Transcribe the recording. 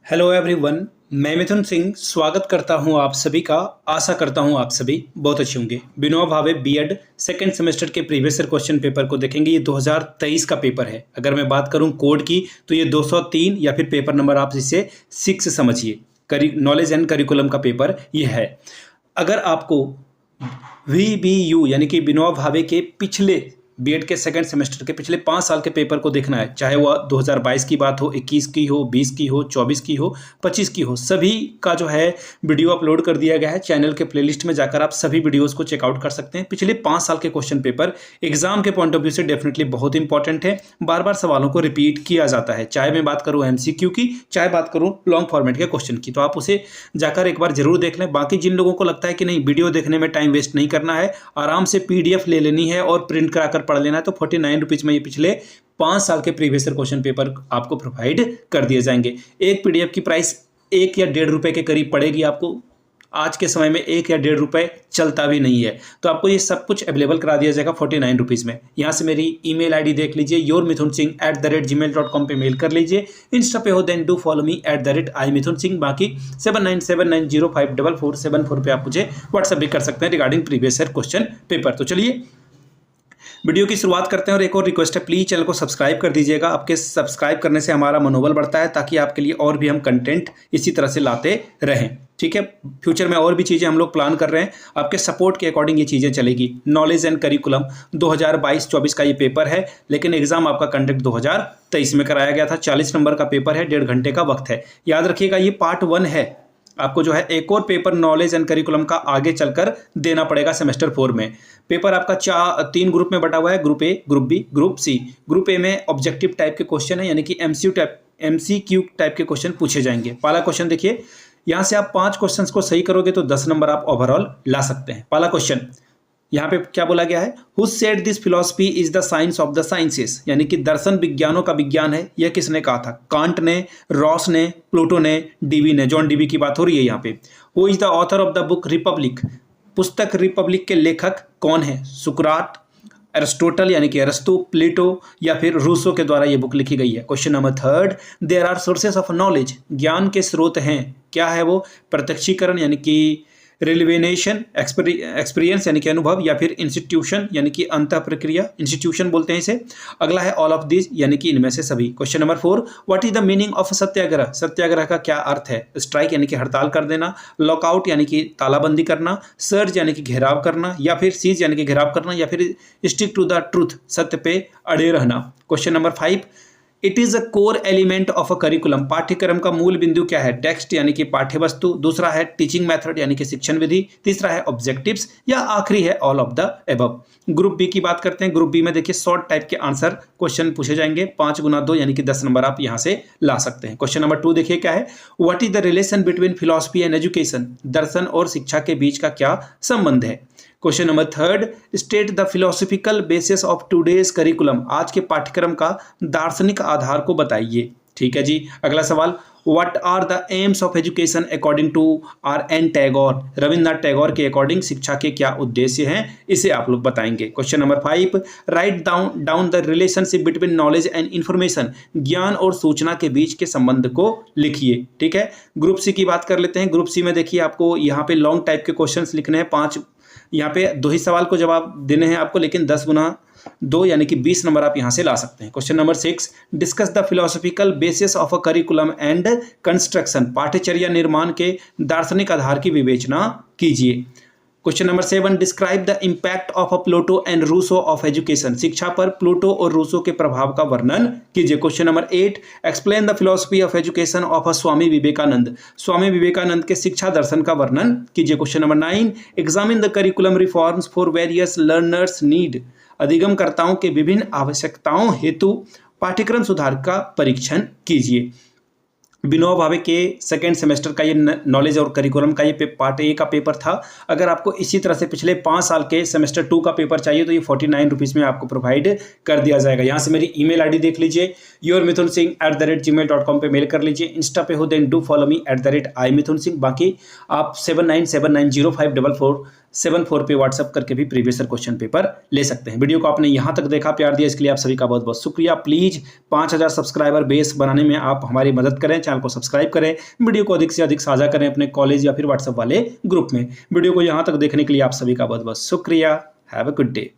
Hello everyone, मैं मिथुन सिंह स्वागत करता हूं आप सभी का। आशा करता हूं आप सभी बहुत अच्छे होंगे। Vinoba Bhave BEd second semester के प्रीवियस ईयर क्वेश्चन पेपर को देखेंगे। ये 2023 का पेपर है। अगर मैं बात करूं कोड की तो ये 203 या फिर पेपर नंबर आप इसे 6 समझिए। नॉलेज एंड करिकुलम का पेपर ये है। अगर आपको VBU यानी कि विनोबा भावे के पिछले बीएड के सेकंड सेमेस्टर के पिछले 5 साल के पेपर को देखना है, चाहे वह 2022 की बात हो, 21 की हो, 20 की हो, 24 की हो, 25 की हो, सभी का जो है वीडियो अपलोड कर दिया गया है। चैनल के प्लेलिस्ट में जाकर आप सभी वीडियोस को चेकआउट कर सकते हैं। पिछले 5 साल के क्वेश्चन पेपर एग्जाम के पॉइंट ऑफ व्यू से डेफिनेटली बहुत इंपॉर्टेंट है। बार बार सवालों को रिपीट किया जाता है, चाहे मैं बात करूँ MCQ की, चाहे बात करूँ लॉन्ग फॉर्मेट के क्वेश्चन की। तो आप उसे जाकर एक बार जरूर देख लें। बाकी जिन लोगों को लगता है कि नहीं वीडियो देखने में टाइम वेस्ट नहीं करना है, आराम से PDF ले लेनी है और प्रिंट कराकर पढ़ लेना है, तो 49 रुपीज़ में ये पिछले 5 साल के प्रीवियस ईयर क्वेश्चन पेपर आपको प्रोवाइड कर दिए जाएंगे। एक PDF की प्राइस 1 या 1.5 रुपये के करीब पड़ेगी आपको। आज के समय में 1 या 1.5 रुपये चलता भी नहीं है, तो आपको ये सब कुछ अवेलेबल करा दिया जाएगा 49 रुपीज़ में। यहाँ से मेरी ईमेल ID देख लीजिए, yourmithunsingh@gmail.com पे मेल कर लीजिए। इंस्टा पे हो then do follow me @imithunsingh। बाकी 7979054474 पे आप मुझे व्हाट्सएप भी कर सकते हैं regarding previous year question paper. तो चलिए वीडियो की शुरुआत करते हैं। और एक और रिक्वेस्ट है, प्लीज़ चैनल को सब्सक्राइब कर दीजिएगा। आपके सब्सक्राइब करने से हमारा मनोबल बढ़ता है, ताकि आपके लिए और भी हम कंटेंट इसी तरह से लाते रहें। ठीक है, फ्यूचर में और भी चीज़ें हम लोग प्लान कर रहे हैं। आपके सपोर्ट के अकॉर्डिंग ये चीज़ें चलेगी। नॉलेज एंड करिकुलम 2022-24 का ये पेपर है, लेकिन एग्जाम आपका कंडक्ट 2023 में कराया गया था। 40 नंबर का पेपर है, 1.5 घंटे का वक्त है। याद रखिएगा, ये पार्ट 1 है। आपको जो है एक और पेपर नॉलेज एंड करिकुलम का आगे चलकर देना पड़ेगा सेमेस्टर 4 में। पेपर आपका 3 ग्रुप में बटा हुआ है, group A, group B, group C. Group A में ऑब्जेक्टिव टाइप के क्वेश्चन है, यानी कि MCQ टाइप के क्वेश्चन पूछे जाएंगे। पहला क्वेश्चन देखिए, यहाँ से आप 5 क्वेश्चन को सही करोगे तो 10 नंबर आप ओवरऑल ला सकते हैं। पहला क्वेश्चन यहाँ पे क्या बोला गया है, who said this philosophy is the science of the sciences, यानी कि दर्शन विज्ञानों का विज्ञान है। यह किसने कहा था? कांट ने, रॉस ने, प्लूटो ने, डीवी ने। जॉन डीवी की बात हो रही है यहाँ पे। Who is the author of the book Republic, पुस्तक रिपब्लिक के लेखक कौन है? सुकरात, एरिस्टोटल यानी कि अरस्तु, प्लेटो या फिर रूसो के द्वारा ये बुक लिखी गई है। Question number 3, there are sources of knowledge, ज्ञान के स्रोत हैं। क्या है वो? प्रत्यक्षीकरण यानी कि रिलेवेनेशन, एक्सपीरियंस यानी कि अनुभव, या फिर इंस्टीट्यूशन यानी कि अंतः प्रक्रिया, इंस्टीट्यूशन बोलते हैं इसे। अगला है ऑल ऑफ दिस यानी कि इनमें से सभी। Question number 4, what is the meaning of satyagraha, satyagraha का क्या अर्थ है? स्ट्राइक यानी कि हड़ताल कर देना, लॉकआउट यानी कि तालाबंदी करना, सर्ज यानी कि घेराव करना, या फिर सीज यानी कि घेराव करना, या फिर स्टिक टू द ट्रूथ, सत्य पे अड़े रहना। Question number 5, it is a core element of a curriculum, पाठ्यक्रम का मूल बिंदु क्या है? टेक्स्ट यानी कि पाठ्यवस्तु, दूसरा है टीचिंग मेथड यानी कि शिक्षण विधि, तीसरा है ऑब्जेक्टिव्स, या आखिरी है all of the above. Group B की बात करते हैं। ग्रुप बी में देखिए शॉर्ट टाइप के आंसर क्वेश्चन पूछे जाएंगे। 5 गुना 2 यानी कि 10 नंबर आप यहाँ से ला सकते हैं। क्वेश्चन नंबर 2 देखिए क्या है, what is the relation between philosophy and education, दर्शन और शिक्षा के बीच का क्या संबंध है? Question number 3, state the philosophical basis of today's curriculum, आज के पाठ्यक्रम का दार्शनिक आधार को बताइए। ठीक है जी। अगला सवाल, what are the aims of education according to RN Tagore, Rabindranath Tagore के अकॉर्डिंग शिक्षा के क्या उद्देश्य हैं, इसे आप लोग बताएंगे। Question number 5, write down the relationship between knowledge and information, ज्ञान और सूचना के बीच के संबंध को लिखिए। ठीक है। ग्रुप सी की बात कर लेते हैं। ग्रुप सी में देखिए आपको यहाँ पे लॉन्ग टाइप के क्वेश्चन लिखने हैं। 5 यहाँ पे 2 ही सवाल को जवाब देने हैं आपको, लेकिन 10 गुना 2 यानी कि 20 नंबर आप यहाँ से ला सकते हैं। Question number 6, discuss the philosophical basis of a curriculum and construction, पाठ्यचर्या निर्माण के दार्शनिक आधार की विवेचना कीजिए। Question number 7, describe the impact of a Pluto and Rousseau of education, शिक्षा पर प्लूटो और रूसो के प्रभाव का वर्णन कीजिए। Question number 8, explain the philosophy of education of a Swami Vivekananda, Swami Vivekananda के शिक्षा दर्शन का वर्णन कीजिए। Question number 9, examine the curriculum reforms for various learners need, अधिगमकर्ताओं के विभिन्न आवश्यकताओं हेतु पाठ्यक्रम सुधार का परीक्षण कीजिए। विनोबा भावे के सेकेंड सेमेस्टर का ये नॉलेज और करिकुलम का ये पार्ट ए का पेपर था। अगर आपको इसी तरह से पिछले 5 साल के सेमेस्टर 2 का पेपर चाहिए तो ये 49 रुपीज़ में आपको प्रोवाइड कर दिया जाएगा। यहाँ से मेरी ईमेल ID देख लीजिए, yourmithunsingh@gmail.com पे मेल कर लीजिए। इंस्टा पे हो then do follow me @imithunsingh। बाकी आप 7979054474 पे व्हाट्सअप करके भी प्रीवियस ईयर क्वेश्चन पेपर ले सकते हैं। वीडियो को आपने यहाँ तक देखा, प्यार दिया, इसके लिए आप सभी का बहुत बहुत शुक्रिया। प्लीज़ 5000 सब्सक्राइबर बेस बनाने में आप हमारी मदद करें, चैनल को सब्सक्राइब करें, वीडियो को अधिक से अधिक साझा करें अपने कॉलेज या फिर व्हाट्सएप वाले ग्रुप में। वीडियो को यहाँ तक देखने के लिए आप सभी का बहुत बहुत शुक्रिया। Have a good day.